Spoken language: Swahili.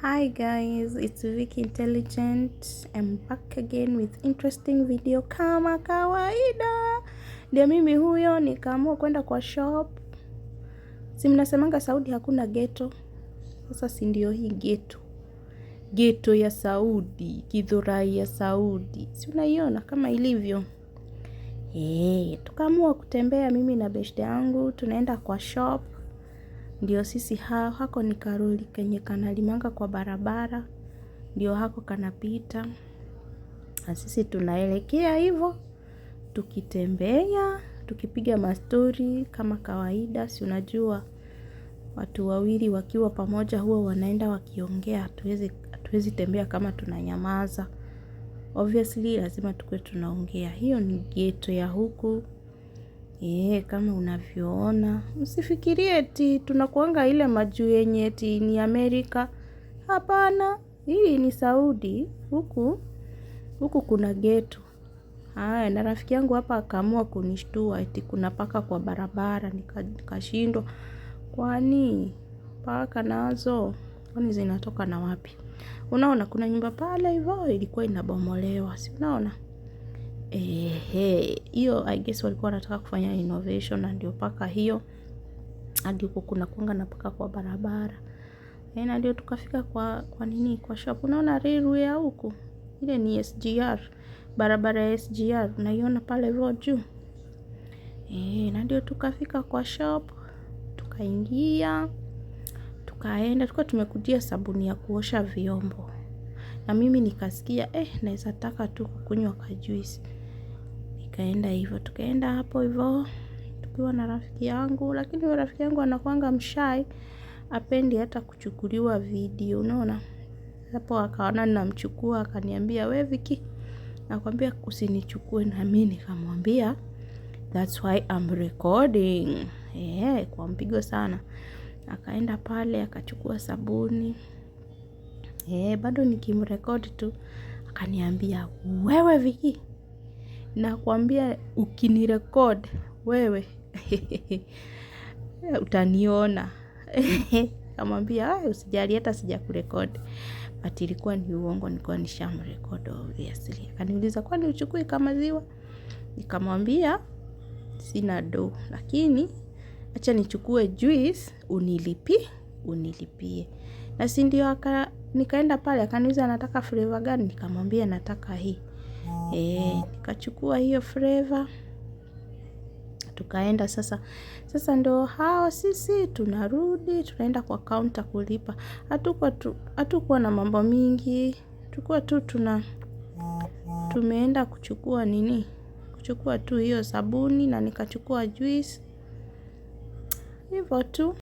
Hi guys, it's Vicky Intelligent. I'm back again with interesting video kama kawaida. Ndio mimi huyo nikaamua kwenda kwa shop. Si mnasemanga Saudi hakuna ghetto. Sasa si ndio hii ghetto. Ghetto ya Saudi, Githurai ya Saudi. Si unaiona kama ilivyo? Tukaamua kutembea mimi na beshte yangu, tunaenda kwa shop. Ndio sisi hako ni karoli kenye kanalimanga kwa barabara. Ndio hako kanapita. Na sisi tunaelekea hivyo. Tukitembea, tukipiga mastori kama kawaida. Si unajua watu wawili wakiwa pamoja huwa wanaenda wakiongea. Hatuwezi tembea kama tunanyamaza. Obviously lazima tukue tunaongea. Hiyo ni ghetto ya huku. Kama unavyoona. Msifikirie eti tunakuanga ile majuu yenye eti ni Amerika. Hapana, hii ni Saudi. Huku kuna ghetto. Na rafiki yangu hapa akaamua kunishtua eti kuna paka kwa barabara. Nikashindwa. Kwani paka nazo kwani zinatoka na wapi? Unaona kuna nyumba pale hivyo ilikuwa inabomolewa. Si unaona? Hiyo I guess walikuwa wanataka kufanya innovation na ndio paka hiyo. Hadi huko kuna kuanga na paka kwa barabara. Na ndio tukafika kwa nini kwa shop. Unaona railway ya huku? Ile ni SGR. Barabara ya SGR. Unaiona pale hivyo juu. Na ndio tukafika kwa shop. Tukaingia. Tukaenda. Tulikuwa tumekujia sabuni ya kuosha vyombo. Na mimi nikasikia naweza taka tu kukunywa ka juice. Nikaenda hivyo. Tukaenda hapo hivyo. Tukiwa na rafiki yangu. Lakini rafiki yangu anakuanga mshy. Hapendi hata kuchukuliwa video. Unaona? Hapo akaona ninamchukua. Akaniambia we Vicky. Nakwambia usinichukue na mimi nikamwambia. That's why I'm recording. Kwa mpigo sana. Akaenda pale. Akachukua sabuni. Bado nikimrecord tu. Akaniambia wewe Vicky. Nakwambia ukinirecord wewe. Utaniona. Kamwambia usijali hata sijakurecord. But ilikuwa ni uongo nilikuwa nishamrecord obviously. Akaniuliza kwani uchukui kama ziwa? Nikamwambia sina do. Lakini acha nichukue juice unilipie. Na si ndio nikaenda pale akaniuliza nataka flavor gani? Nikamwambia nataka hii. Nikachukua hiyo flavor. Tukaenda sasa ndo hao sisi tunarudi tunaenda kwa counter kulipa. Hatukuwa na mambo mingi. Tulikuwa tu tumeenda kuchukua nini? Kuchukua tu hiyo sabuni na nikachukua juice. Hivyo tu.